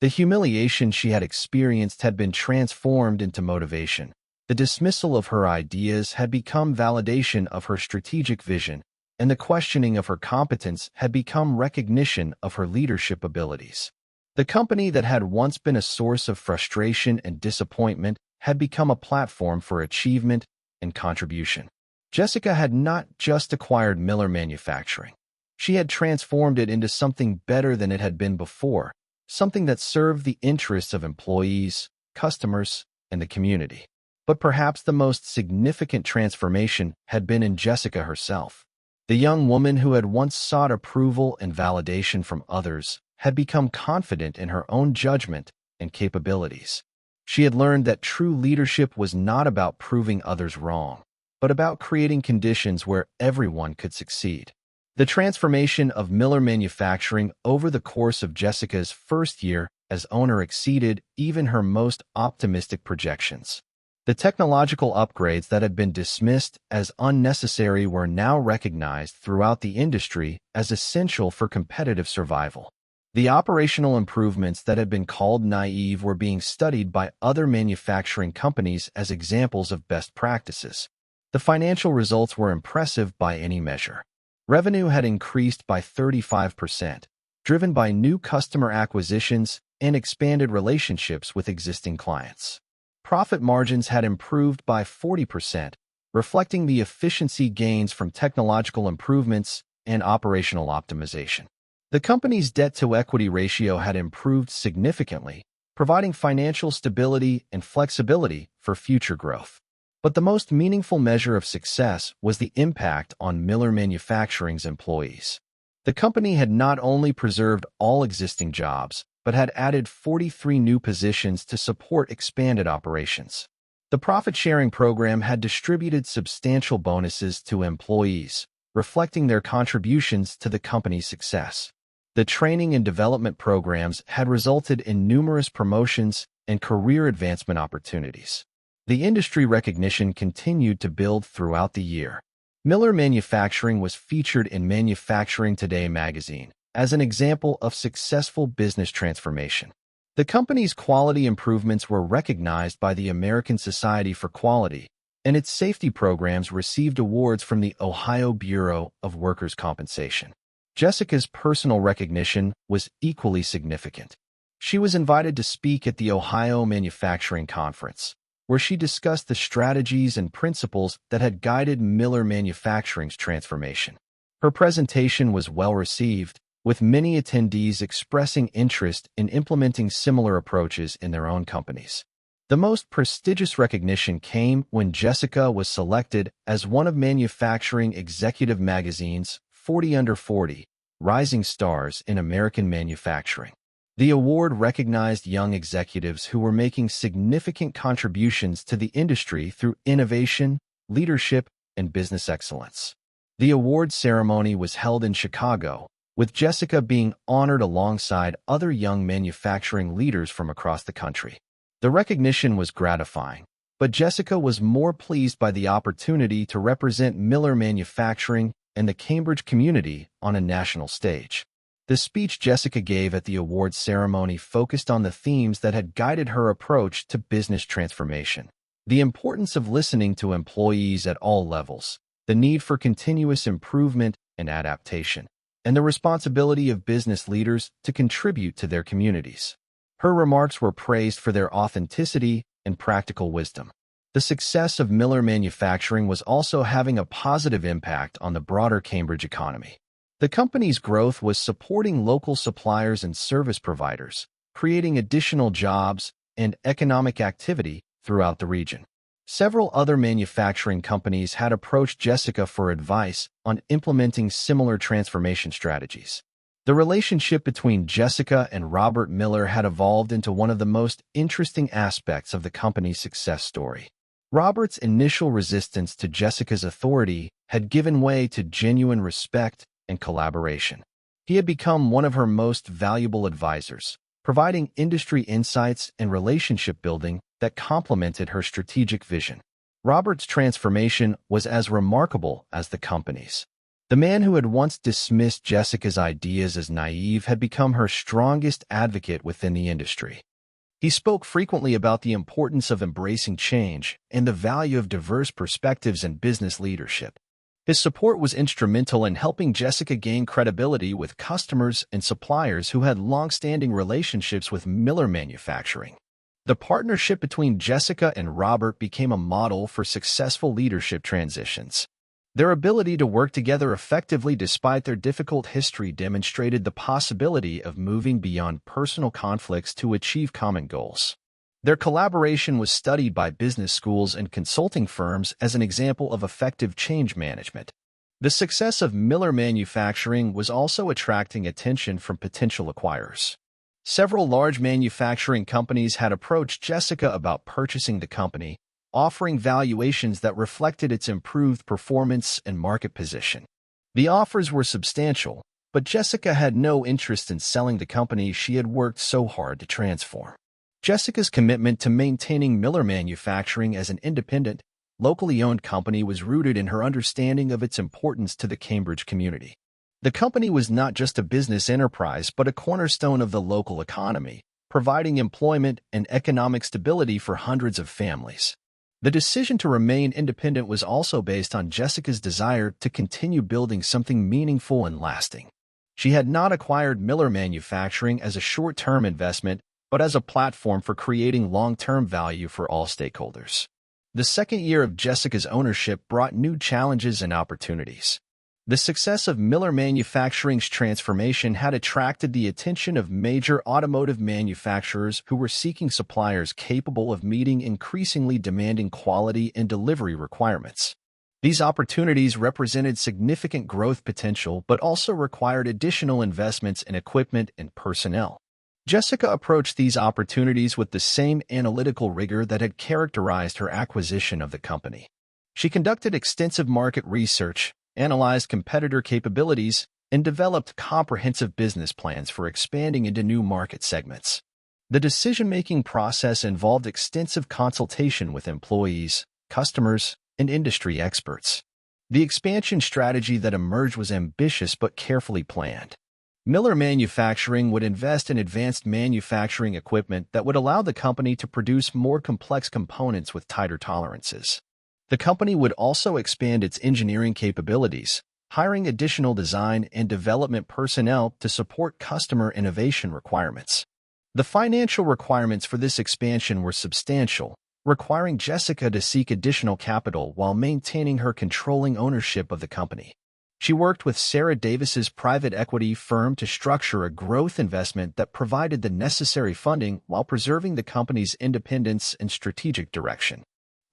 The humiliation she had experienced had been transformed into motivation. The dismissal of her ideas had become validation of her strategic vision, and the questioning of her competence had become recognition of her leadership abilities. The company that had once been a source of frustration and disappointment had become a platform for achievement and contribution. Jessica had not just acquired Miller Manufacturing. She had transformed it into something better than it had been before, something that served the interests of employees, customers, and the community. But perhaps the most significant transformation had been in Jessica herself. The young woman who had once sought approval and validation from others had become confident in her own judgment and capabilities. She had learned that true leadership was not about proving others wrong, but about creating conditions where everyone could succeed. The transformation of Miller Manufacturing over the course of Jessica's first year as owner exceeded even her most optimistic projections. The technological upgrades that had been dismissed as unnecessary were now recognized throughout the industry as essential for competitive survival. The operational improvements that had been called naive were being studied by other manufacturing companies as examples of best practices. The financial results were impressive by any measure. Revenue had increased by 35%, driven by new customer acquisitions and expanded relationships with existing clients. Profit margins had improved by 40%, reflecting the efficiency gains from technological improvements and operational optimization. The company's debt-to-equity ratio had improved significantly, providing financial stability and flexibility for future growth. But the most meaningful measure of success was the impact on Miller Manufacturing's employees. The company had not only preserved all existing jobs, but had added 43 new positions to support expanded operations. The profit-sharing program had distributed substantial bonuses to employees, reflecting their contributions to the company's success. The training and development programs had resulted in numerous promotions and career advancement opportunities. The industry recognition continued to build throughout the year. Miller Manufacturing was featured in Manufacturing Today magazine as an example of successful business transformation. The company's quality improvements were recognized by the American Society for Quality, and its safety programs received awards from the Ohio Bureau of Workers' Compensation. Jessica's personal recognition was equally significant. She was invited to speak at the Ohio Manufacturing Conference, where she discussed the strategies and principles that had guided Miller Manufacturing's transformation. Her presentation was well received, with many attendees expressing interest in implementing similar approaches in their own companies. The most prestigious recognition came when Jessica was selected as one of Manufacturing Executive Magazine's 40 Under 40 Rising Stars in American Manufacturing. The award recognized young executives who were making significant contributions to the industry through innovation, leadership, and business excellence. The award ceremony was held in Chicago, with Jessica being honored alongside other young manufacturing leaders from across the country. The recognition was gratifying, but Jessica was more pleased by the opportunity to represent Miller Manufacturing and the Cambridge community on a national stage. The speech Jessica gave at the awards ceremony focused on the themes that had guided her approach to business transformation: the importance of listening to employees at all levels, the need for continuous improvement and adaptation, and the responsibility of business leaders to contribute to their communities. Her remarks were praised for their authenticity and practical wisdom. The success of Miller Manufacturing was also having a positive impact on the broader Cambridge economy. The company's growth was supporting local suppliers and service providers, creating additional jobs and economic activity throughout the region. Several other manufacturing companies had approached Jessica for advice on implementing similar transformation strategies. The relationship between Jessica and Robert Miller had evolved into one of the most interesting aspects of the company's success story. Robert's initial resistance to Jessica's authority had given way to genuine respect and collaboration. He had become one of her most valuable advisors, providing industry insights and relationship building that complemented her strategic vision. Robert's transformation was as remarkable as the company's. The man who had once dismissed Jessica's ideas as naive had become her strongest advocate within the industry. He spoke frequently about the importance of embracing change and the value of diverse perspectives in business leadership. His support was instrumental in helping Jessica gain credibility with customers and suppliers who had long-standing relationships with Miller Manufacturing. The partnership between Jessica and Robert became a model for successful leadership transitions. Their ability to work together effectively despite their difficult history demonstrated the possibility of moving beyond personal conflicts to achieve common goals. Their collaboration was studied by business schools and consulting firms as an example of effective change management. The success of Miller Manufacturing was also attracting attention from potential acquirers. Several large manufacturing companies had approached Jessica about purchasing the company, offering valuations that reflected its improved performance and market position. The offers were substantial, but Jessica had no interest in selling the company she had worked so hard to transform. Jessica's commitment to maintaining Miller Manufacturing as an independent, locally owned company was rooted in her understanding of its importance to the Cambridge community. The company was not just a business enterprise but a cornerstone of the local economy, providing employment and economic stability for hundreds of families. The decision to remain independent was also based on Jessica's desire to continue building something meaningful and lasting. She had not acquired Miller Manufacturing as a short-term investment, but as a platform for creating long-term value for all stakeholders. The second year of Jessica's ownership brought new challenges and opportunities. The success of Miller Manufacturing's transformation had attracted the attention of major automotive manufacturers who were seeking suppliers capable of meeting increasingly demanding quality and delivery requirements. These opportunities represented significant growth potential but also required additional investments in equipment and personnel. Jessica approached these opportunities with the same analytical rigor that had characterized her acquisition of the company. She conducted extensive market research, analyzed competitor capabilities, and developed comprehensive business plans for expanding into new market segments. The decision-making process involved extensive consultation with employees, customers, and industry experts. The expansion strategy that emerged was ambitious but carefully planned. Miller Manufacturing would invest in advanced manufacturing equipment that would allow the company to produce more complex components with tighter tolerances. The company would also expand its engineering capabilities, hiring additional design and development personnel to support customer innovation requirements. The financial requirements for this expansion were substantial, requiring Jessica to seek additional capital while maintaining her controlling ownership of the company. She worked with Sarah Davis's private equity firm to structure a growth investment that provided the necessary funding while preserving the company's independence and strategic direction.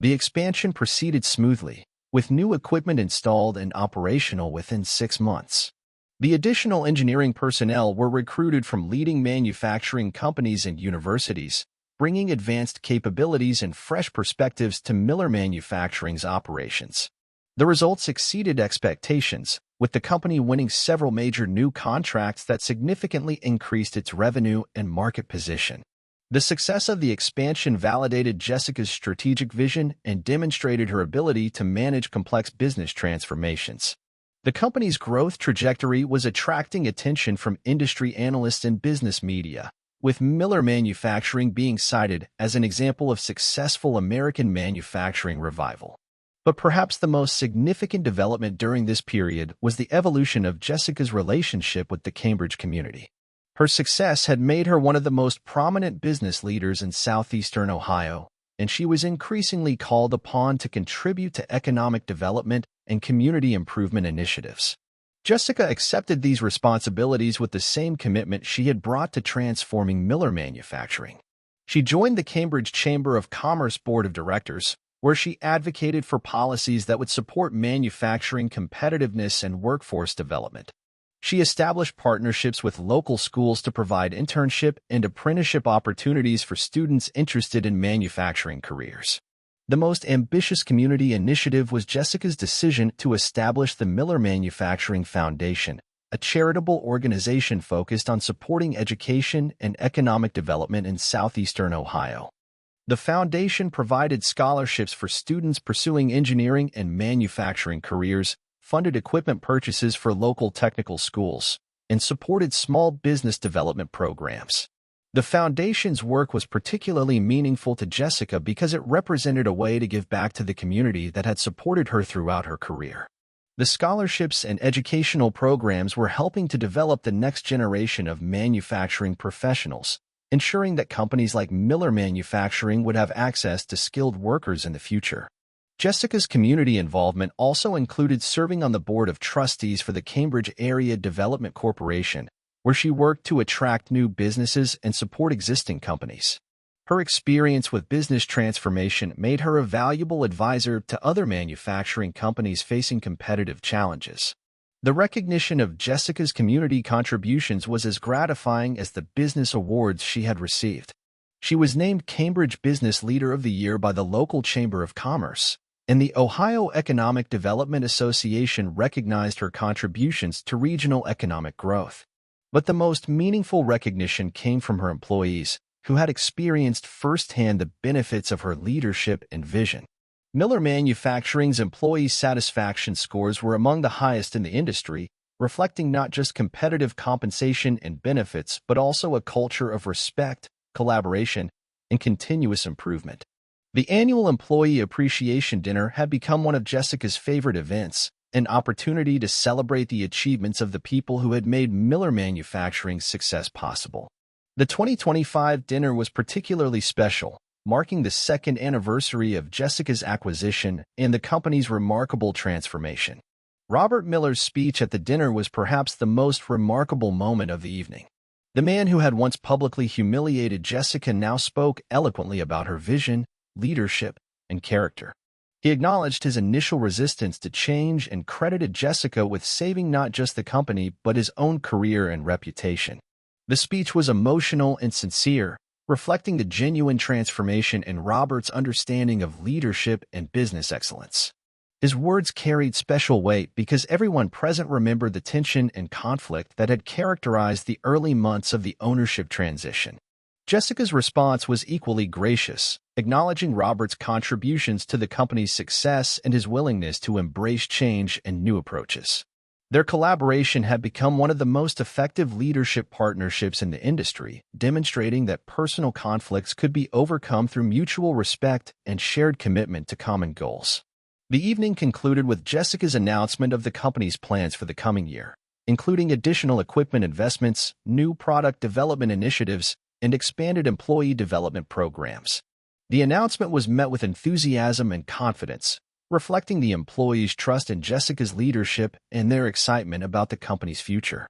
The expansion proceeded smoothly, with new equipment installed and operational within 6 months. The additional engineering personnel were recruited from leading manufacturing companies and universities, bringing advanced capabilities and fresh perspectives to Miller Manufacturing's operations. The results exceeded expectations, with the company winning several major new contracts that significantly increased its revenue and market position. The success of the expansion validated Jessica's strategic vision and demonstrated her ability to manage complex business transformations. The company's growth trajectory was attracting attention from industry analysts and business media, with Miller Manufacturing being cited as an example of successful American manufacturing revival. But perhaps the most significant development during this period was the evolution of Jessica's relationship with the Cambridge community. Her success had made her one of the most prominent business leaders in southeastern Ohio, and she was increasingly called upon to contribute to economic development and community improvement initiatives. Jessica accepted these responsibilities with the same commitment she had brought to transforming Miller Manufacturing. She joined the Cambridge Chamber of Commerce Board of Directors, where she advocated for policies that would support manufacturing competitiveness and workforce development. She established partnerships with local schools to provide internship and apprenticeship opportunities for students interested in manufacturing careers. The most ambitious community initiative was Jessica's decision to establish the Miller Manufacturing Foundation, a charitable organization focused on supporting education and economic development in southeastern Ohio. The foundation provided scholarships for students pursuing engineering and manufacturing careers, funded equipment purchases for local technical schools, and supported small business development programs. The foundation's work was particularly meaningful to Jessica because it represented a way to give back to the community that had supported her throughout her career. The scholarships and educational programs were helping to develop the next generation of manufacturing professionals, ensuring that companies like Miller Manufacturing would have access to skilled workers in the future. Jessica's community involvement also included serving on the board of trustees for the Cambridge Area Development Corporation, where she worked to attract new businesses and support existing companies. Her experience with business transformation made her a valuable advisor to other manufacturing companies facing competitive challenges. The recognition of Jessica's community contributions was as gratifying as the business awards she had received. She was named Cambridge Business Leader of the Year by the local Chamber of Commerce, and the Ohio Economic Development Association recognized her contributions to regional economic growth. But the most meaningful recognition came from her employees, who had experienced firsthand the benefits of her leadership and vision. Miller Manufacturing's employee satisfaction scores were among the highest in the industry, reflecting not just competitive compensation and benefits but also a culture of respect, collaboration, and continuous improvement. The annual Employee Appreciation Dinner had become one of Jessica's favorite events, an opportunity to celebrate the achievements of the people who had made Miller Manufacturing's success possible. The 2025 dinner was particularly special, marking the second anniversary of Jessica's acquisition and the company's remarkable transformation. Robert Miller's speech at the dinner was perhaps the most remarkable moment of the evening. The man who had once publicly humiliated Jessica now spoke eloquently about her vision, leadership, and character. He acknowledged his initial resistance to change and credited Jessica with saving not just the company but his own career and reputation. The speech was emotional and sincere, reflecting the genuine transformation in Robert's understanding of leadership and business excellence. His words carried special weight because everyone present remembered the tension and conflict that had characterized the early months of the ownership transition. Jessica's response was equally gracious, acknowledging Robert's contributions to the company's success and his willingness to embrace change and new approaches. Their collaboration had become one of the most effective leadership partnerships in the industry, demonstrating that personal conflicts could be overcome through mutual respect and shared commitment to common goals. The evening concluded with Jessica's announcement of the company's plans for the coming year, including additional equipment investments, new product development initiatives, and expanded employee development programs. The announcement was met with enthusiasm and confidence, reflecting the employees' trust in Jessica's leadership and their excitement about the company's future.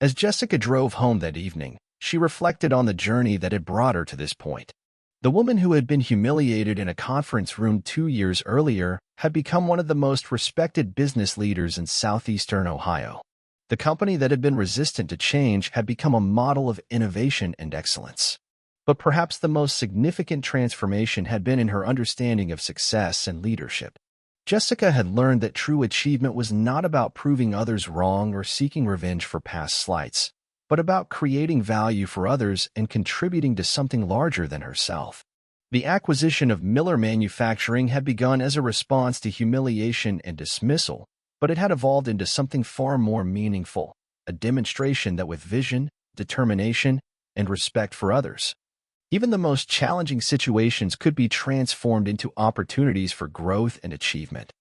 As Jessica drove home that evening, she reflected on the journey that had brought her to this point. The woman who had been humiliated in a conference room 2 years earlier had become one of the most respected business leaders in southeastern Ohio. The company that had been resistant to change had become a model of innovation and excellence. But perhaps the most significant transformation had been in her understanding of success and leadership. Jessica had learned that true achievement was not about proving others wrong or seeking revenge for past slights, but about creating value for others and contributing to something larger than herself. The acquisition of Miller Manufacturing had begun as a response to humiliation and dismissal, but it had evolved into something far more meaningful, a demonstration that with vision, determination, and respect for others, even the most challenging situations could be transformed into opportunities for growth and achievement.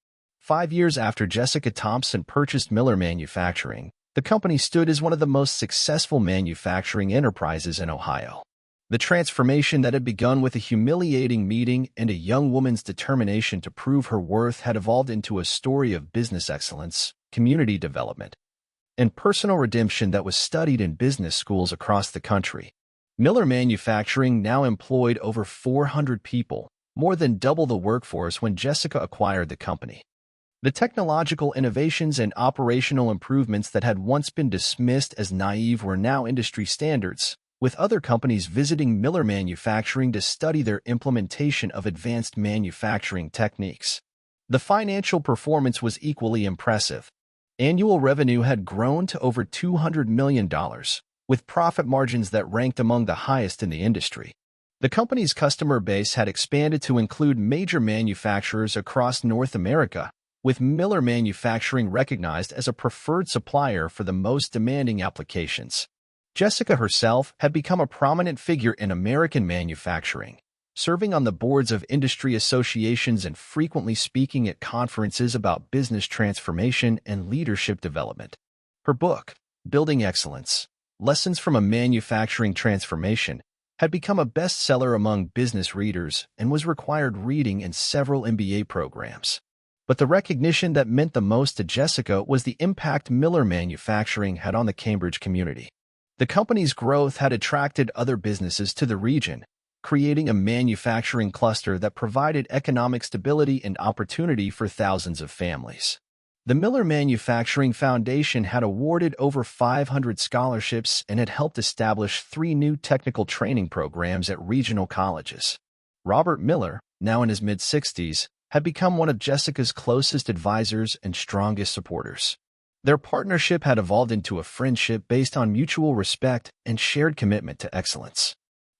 5 years after Jessica Thompson purchased Miller Manufacturing, the company stood as one of the most successful manufacturing enterprises in Ohio. The transformation that had begun with a humiliating meeting and a young woman's determination to prove her worth had evolved into a story of business excellence, community development, and personal redemption that was studied in business schools across the country. Miller Manufacturing now employed over 400 people, more than double the workforce when Jessica acquired the company. The technological innovations and operational improvements that had once been dismissed as naive were now industry standards, with other companies visiting Miller Manufacturing to study their implementation of advanced manufacturing techniques. The financial performance was equally impressive. Annual revenue had grown to over $200 million, with profit margins that ranked among the highest in the industry. The company's customer base had expanded to include major manufacturers across North America, with Miller Manufacturing recognized as a preferred supplier for the most demanding applications. Jessica herself had become a prominent figure in American manufacturing, serving on the boards of industry associations and frequently speaking at conferences about business transformation and leadership development. Her book, Building Excellence: Lessons from a Manufacturing Transformation, had become a bestseller among business readers and was required reading in several MBA programs. But the recognition that meant the most to Jessica was the impact Miller Manufacturing had on the Cambridge community. The company's growth had attracted other businesses to the region, creating a manufacturing cluster that provided economic stability and opportunity for thousands of families. The Miller Manufacturing Foundation had awarded over 500 scholarships and had helped establish 3 new technical training programs at regional colleges. Robert Miller, now in his mid-60s, had become one of Jessica's closest advisors and strongest supporters. Their partnership had evolved into a friendship based on mutual respect and shared commitment to excellence.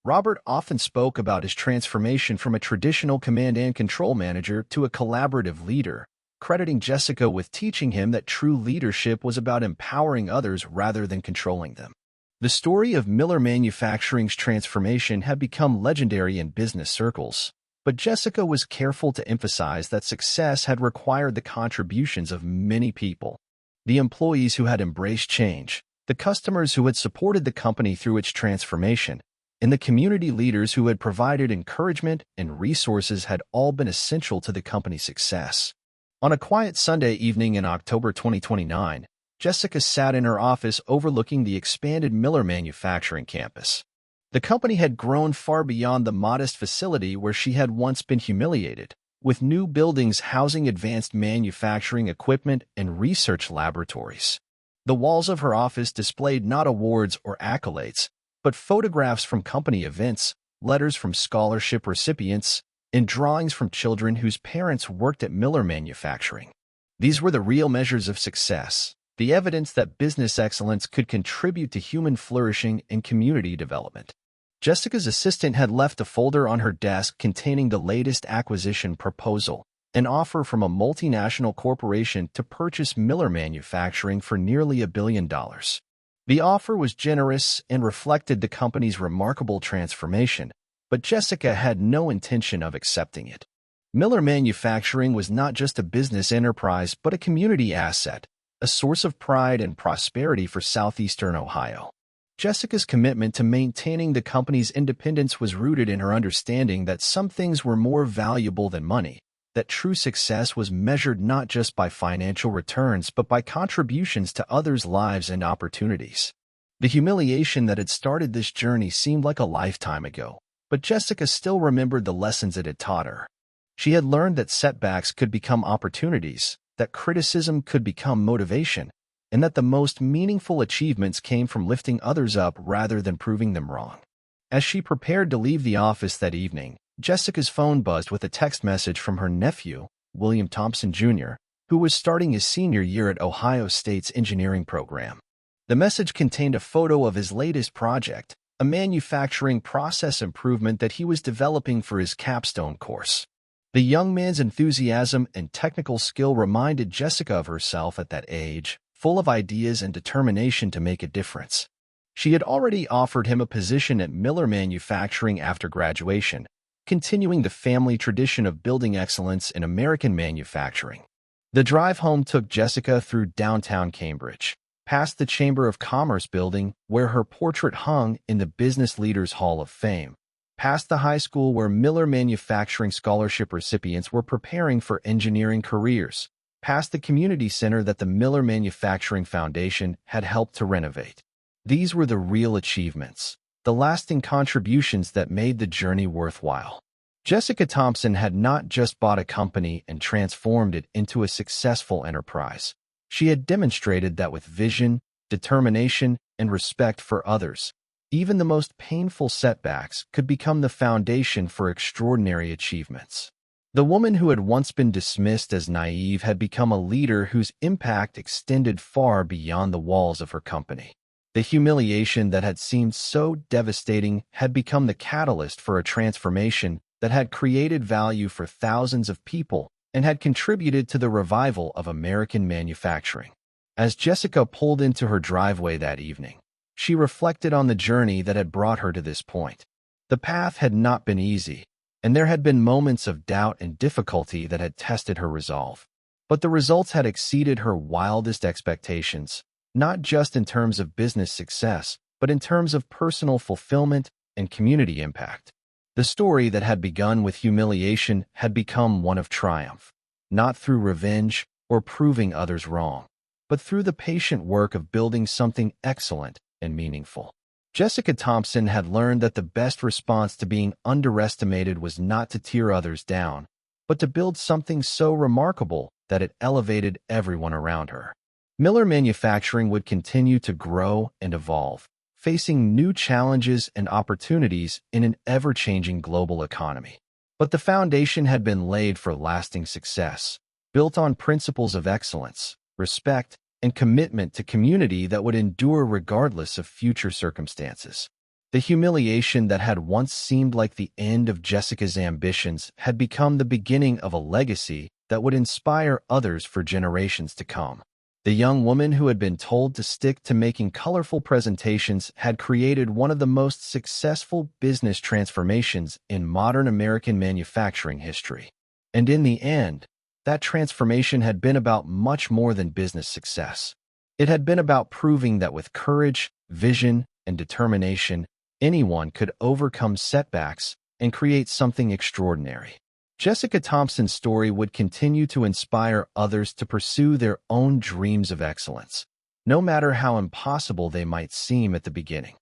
Robert often spoke about his transformation from a traditional command and control manager to a collaborative leader, crediting Jessica with teaching him that true leadership was about empowering others rather than controlling them. The story of Miller Manufacturing's transformation had become legendary in business circles, but Jessica was careful to emphasize that success had required the contributions of many people. The employees who had embraced change, the customers who had supported the company through its transformation, and the community leaders who had provided encouragement and resources had all been essential to the company's success. On a quiet Sunday evening in October 2029, Jessica sat in her office overlooking the expanded Miller Manufacturing campus. The company had grown far beyond the modest facility where she had once been humiliated, with new buildings housing advanced manufacturing equipment and research laboratories. The walls of her office displayed not awards or accolades, but photographs from company events, letters from scholarship recipients, and drawings from children whose parents worked at Miller Manufacturing. These were the real measures of success, the evidence that business excellence could contribute to human flourishing and community development. Jessica's assistant had left a folder on her desk containing the latest acquisition proposal, an offer from a multinational corporation to purchase Miller Manufacturing for nearly $1 billion. The offer was generous and reflected the company's remarkable transformation, but Jessica had no intention of accepting it. Miller Manufacturing was not just a business enterprise but a community asset, a source of pride and prosperity for southeastern Ohio. Jessica's commitment to maintaining the company's independence was rooted in her understanding that some things were more valuable than money, that true success was measured not just by financial returns but by contributions to others' lives and opportunities. The humiliation that had started this journey seemed like a lifetime ago, but Jessica still remembered the lessons it had taught her. She had learned that setbacks could become opportunities, that criticism could become motivation, and that the most meaningful achievements came from lifting others up rather than proving them wrong. As she prepared to leave the office that evening, Jessica's phone buzzed with a text message from her nephew, William Thompson Jr., who was starting his senior year at Ohio State's engineering program. The message contained a photo of his latest project, a manufacturing process improvement that he was developing for his capstone course. The young man's enthusiasm and technical skill reminded Jessica of herself at that age, full of ideas and determination to make a difference. She had already offered him a position at Miller Manufacturing after graduation, continuing the family tradition of building excellence in American manufacturing. The drive home took Jessica through downtown Cambridge, past the Chamber of Commerce building where her portrait hung in the Business Leaders Hall of Fame, past the high school where Miller Manufacturing scholarship recipients were preparing for engineering careers, past the community center that the Miller Manufacturing Foundation had helped to renovate. These were the real achievements, the lasting contributions that made the journey worthwhile. Jessica Thompson had not just bought a company and transformed it into a successful enterprise. She had demonstrated that with vision, determination, and respect for others, even the most painful setbacks could become the foundation for extraordinary achievements. The woman who had once been dismissed as naive had become a leader whose impact extended far beyond the walls of her company. The humiliation that had seemed so devastating had become the catalyst for a transformation that had created value for thousands of people and had contributed to the revival of American manufacturing. As Jessica pulled into her driveway that evening, she reflected on the journey that had brought her to this point. The path had not been easy, and there had been moments of doubt and difficulty that had tested her resolve. But the results had exceeded her wildest expectations, not just in terms of business success, but in terms of personal fulfillment and community impact. The story that had begun with humiliation had become one of triumph, not through revenge or proving others wrong, but through the patient work of building something excellent and meaningful. Jessica Thompson had learned that the best response to being underestimated was not to tear others down, but to build something so remarkable that it elevated everyone around her. Miller Manufacturing would continue to grow and evolve, facing new challenges and opportunities in an ever-changing global economy. But the foundation had been laid for lasting success, built on principles of excellence, respect, and commitment to community that would endure regardless of future circumstances. The humiliation that had once seemed like the end of Jessica's ambitions had become the beginning of a legacy that would inspire others for generations to come. The young woman who had been told to stick to making colorful presentations had created one of the most successful business transformations in modern American manufacturing history. And in the end, that transformation had been about much more than business success. It had been about proving that with courage, vision, and determination, anyone could overcome setbacks and create something extraordinary. Jessica Thompson's story would continue to inspire others to pursue their own dreams of excellence, no matter how impossible they might seem at the beginning.